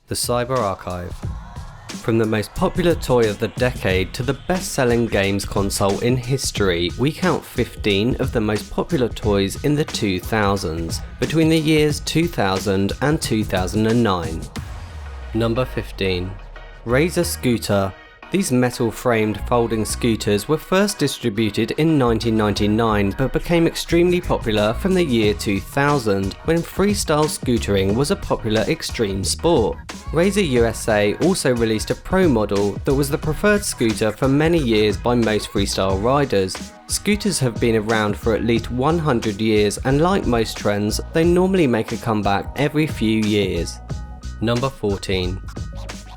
The Cyber Archive. From the most popular toy of the decade to the best-selling games console in history, we count 15 of the most popular toys in the 2000s, between the years 2000 and 2009. Number 15. Razor Scooter. These metal-framed folding scooters were first distributed in 1999 but became extremely popular from the year 2000 when freestyle scootering was a popular extreme sport. Razor USA also released a pro model that was the preferred scooter for many years by most freestyle riders. Scooters have been around for at least 100 years and like most trends, they normally make a comeback every few years. Number 14.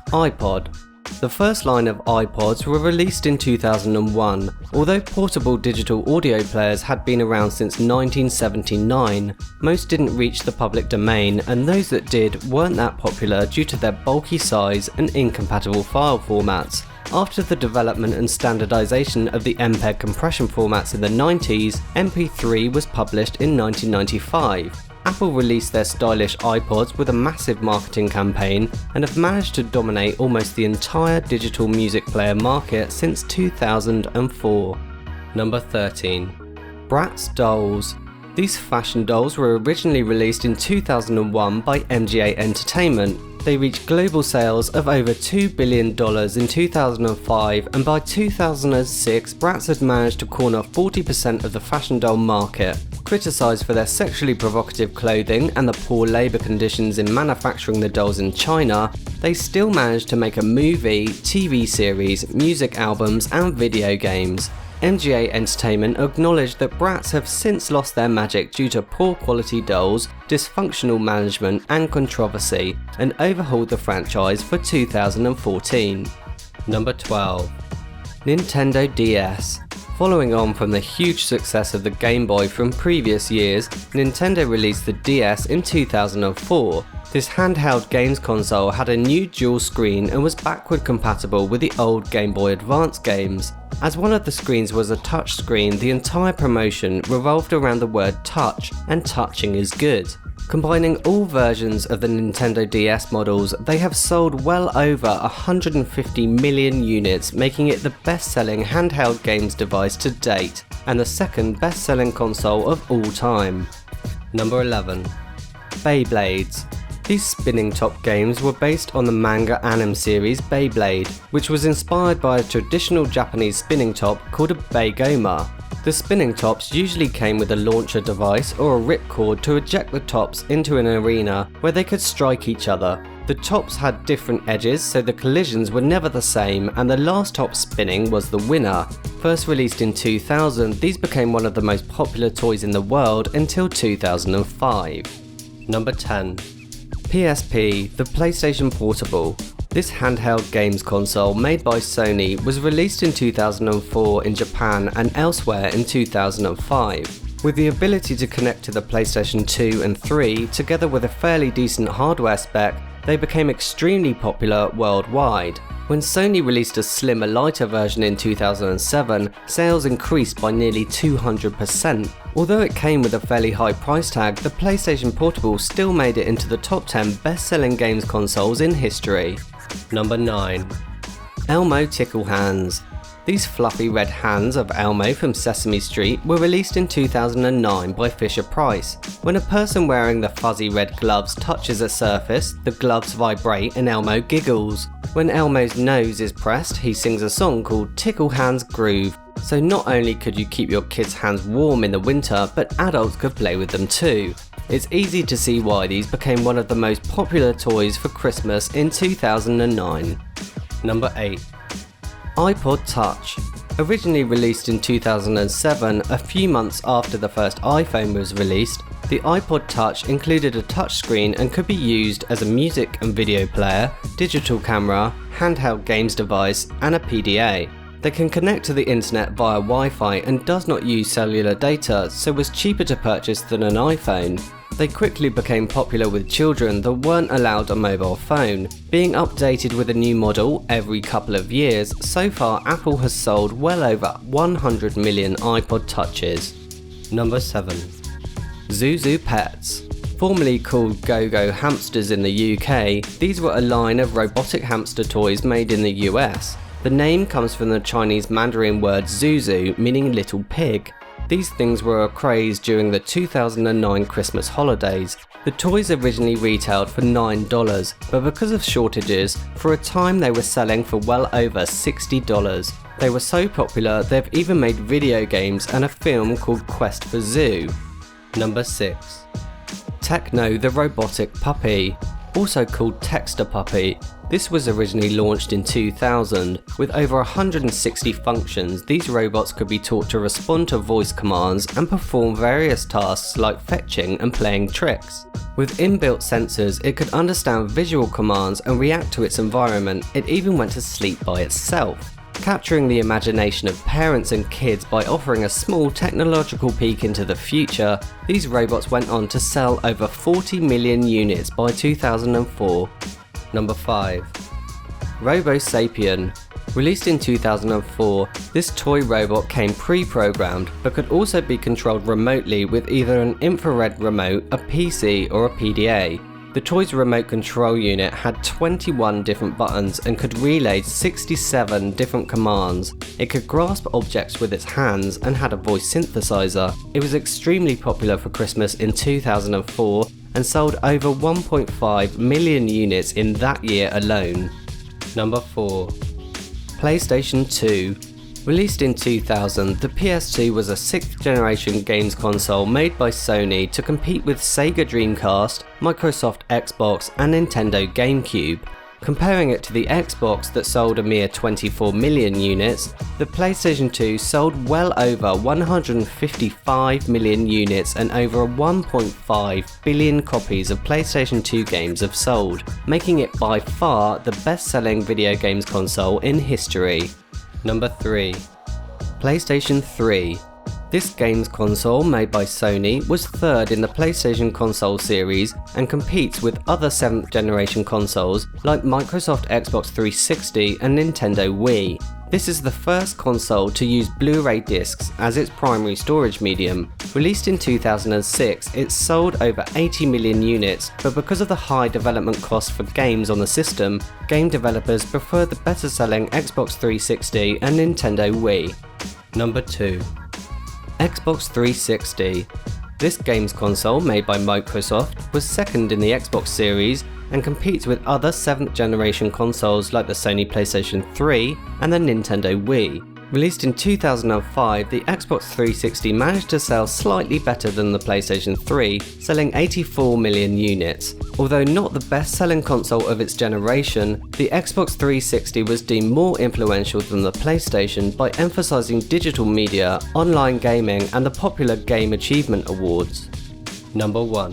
iPod. The first line of iPods were released in 2001. Although portable digital audio players had been around since 1979, most didn't reach the public domain, and those that did weren't that popular due to their bulky size and incompatible file formats. After the development and standardization of the MPEG compression formats in the 90s, MP3 was published in 1995. Apple released their stylish iPods with a massive marketing campaign and have managed to dominate almost the entire digital music player market since 2004. Number 13. Bratz Dolls. These fashion dolls were originally released in 2001 by MGA Entertainment. They reached global sales of over $2 billion in 2005, and by 2006 Bratz had managed to corner 40% of the fashion doll market. Criticised for their sexually provocative clothing and the poor labour conditions in manufacturing the dolls in China, they still managed to make a movie, TV series, music albums and video games. MGA Entertainment acknowledged that Bratz have since lost their magic due to poor quality dolls, dysfunctional management and controversy, and overhauled the franchise for 2014. Number 12. Nintendo DS. Following on from the huge success of the Game Boy from previous years, Nintendo released the DS in 2004. This handheld games console had a new dual screen and was backward compatible with the old Game Boy Advance games. As one of the screens was a touch screen, the entire promotion revolved around the word touch, and touching is good. Combining all versions of the Nintendo DS models, they have sold well over 150 million units, making it the best-selling handheld games device to date, and the second best-selling console of all time. Number 11. BeyBlades. These spinning top games were based on the manga anime series BeyBlade, which was inspired by a traditional Japanese spinning top called a Beigoma. The spinning tops usually came with a launcher device or a ripcord to eject the tops into an arena where they could strike each other. The tops had different edges, so the collisions were never the same, and the last top spinning was the winner. First released in 2000, these became one of the most popular toys in the world until 2005. Number 10. PSP, the PlayStation Portable. This handheld games console made by Sony was released in 2004 in Japan and elsewhere in 2005. With the ability to connect to the PlayStation 2 and 3 together with a fairly decent hardware spec, they became extremely popular worldwide. When Sony released a slimmer, lighter version in 2007, sales increased by nearly 200%. Although it came with a fairly high price tag, the PlayStation Portable still made it into the top 10 best-selling games consoles in history. Number 9. Elmo Tickle Hands. These fluffy red hands of Elmo from Sesame Street were released in 2009 by Fisher-Price. When a person wearing the fuzzy red gloves touches a surface, the gloves vibrate and Elmo giggles. When Elmo's nose is pressed, he sings a song called Tickle Hands Groove. So not only could you keep your kids' hands warm in the winter, but adults could play with them too. It's easy to see why these became one of the most popular toys for Christmas in 2009. Number 8. iPod Touch. Originally released in 2007, a few months after the first iPhone was released, the iPod Touch included a touchscreen and could be used as a music and video player, digital camera, handheld games device, and a PDA. They can connect to the internet via Wi-Fi and does not use cellular data, so was cheaper to purchase than an iPhone. They quickly became popular with children that weren't allowed a mobile phone. Being updated with a new model every couple of years, so far Apple has sold well over 100 million iPod Touches. Number 7. Zhu Zhu Pets. Formerly called Go-Go Hamsters in the UK, these were a line of robotic hamster toys made in the US. The name comes from the Chinese Mandarin word Zhu Zhu, meaning little pig. These things were a craze during the 2009 Christmas holidays. The toys originally retailed for $9, but because of shortages, for a time they were selling for well over $60. They were so popular they've even made video games and a film called Quest for Zoo. Number 6. Tekno the Robotic Puppy, also called Texter Puppy. This was originally launched in 2000. With over 160 functions, these robots could be taught to respond to voice commands and perform various tasks like fetching and playing tricks. With inbuilt sensors, it could understand visual commands and react to its environment. It even went to sleep by itself. Capturing the imagination of parents and kids by offering a small technological peek into the future, these robots went on to sell over 40 million units by 2004. Number 5. Robosapien. Released in 2004, this toy robot came pre-programmed but could also be controlled remotely with either an infrared remote, a PC or a PDA. The toy's remote control unit had 21 different buttons and could relay 67 different commands. It could grasp objects with its hands and had a voice synthesizer. It was extremely popular for Christmas in 2004 and sold over 1.5 million units in that year alone. Number 4. PlayStation 2. Released in 2000, the PS2 was a 6th generation games console made by Sony to compete with Sega Dreamcast, Microsoft Xbox and Nintendo GameCube. Comparing it to the Xbox that sold a mere 24 million units, the PlayStation 2 sold well over 155 million units and over 1.5 billion copies of PlayStation 2 games have sold, making it by far the best-selling video games console in history. Number 3. PlayStation 3. This games console made by Sony was third in the PlayStation console series and competes with other 7th generation consoles like Microsoft Xbox 360 and Nintendo Wii. This is the first console to use Blu-ray discs as its primary storage medium. Released in 2006, it sold over 80 million units, but because of the high development costs for games on the system, game developers prefer the better-selling Xbox 360 and Nintendo Wii. Number 2. Xbox 360. This games console made by Microsoft was second in the Xbox series and competes with other 7th generation consoles like the Sony PlayStation 3 and the Nintendo Wii. Released in 2005, the Xbox 360 managed to sell slightly better than the PlayStation 3, selling 84 million units. Although not the best-selling console of its generation, the Xbox 360 was deemed more influential than the PlayStation by emphasizing digital media, online gaming, and the popular Game Achievement Awards. Number 1.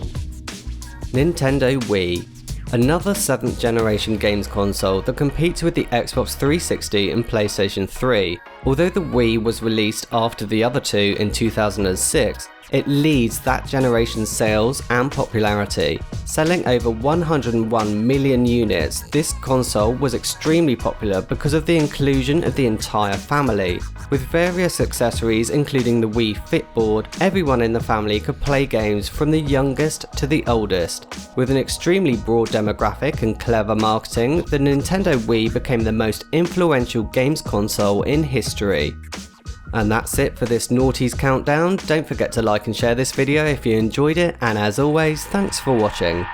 Nintendo Wii. Another 7th generation games console that competes with the Xbox 360 and PlayStation 3. Although the Wii was released after the other two in 2006, it leads that generation's sales and popularity. Selling over 101 million units, this console was extremely popular because of the inclusion of the entire family. With various accessories including the Wii Fit board, everyone in the family could play games from the youngest to the oldest. With an extremely broad demographic and clever marketing, the Nintendo Wii became the most influential games console in history. And that's it for this Naughties Countdown. Don't forget to like and share this video if you enjoyed it, and as always, thanks for watching.